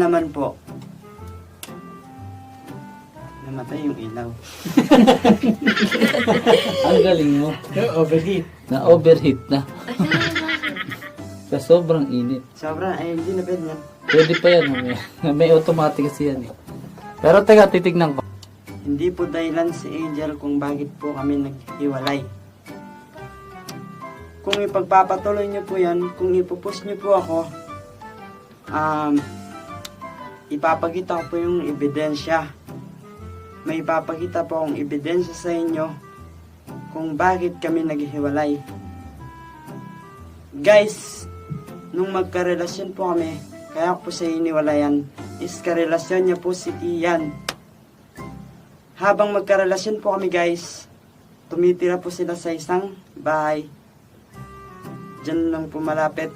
naman po, namatay yung ilaw. Ang galing mo. Overheat. Na-overheat na. Sa sobrang init. Sobrang, ay hindi na pwede yan. Pwede pa yan. May automatic kasi yan eh. Pero teka, titignan ko. Hindi po dahilan si Angel kung bakit po kami naghiwalay. Kung ipagpapatuloy niyo po yan, kung ipupush niyo po ako, ipapakita ko po yung ebidensya. May ipapakita po akong ebidensya sa inyo kung bakit kami naghiwalay. Guys, nung magkarelasyon po kami, kaya ko po siya iniwalayan, is karelasyon niya po si Ian. Habang magkarelasyon po kami guys, tumitira po sila sa isang bahay. Diyan lang po malapit.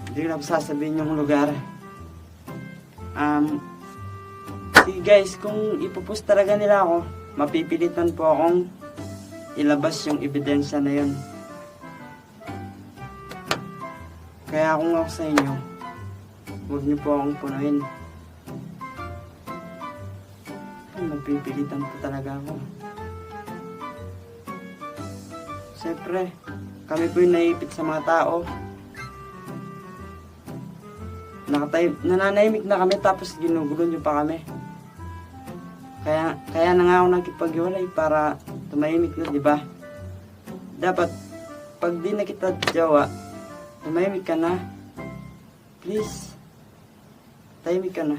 Hindi ko na po sasabihin yung lugar. Sige guys, kung ipupost talaga nila ako, mapipilitan po akong ilabas yung ebidensya na yun. Kaya kung ako sa inyo, huwag niyo po akong punuin. Mapipilitan po talaga ako. Siyempre, kami po yung naipit sa mga tao. Nananahimik na kami tapos ginugulo niyo pa kami. Kaya na nga ako nakipaghiwalay para tumahimik na, di ba? Dapat, pag di na kita jawa, tumahimik ka na. Please, tahimik ka na.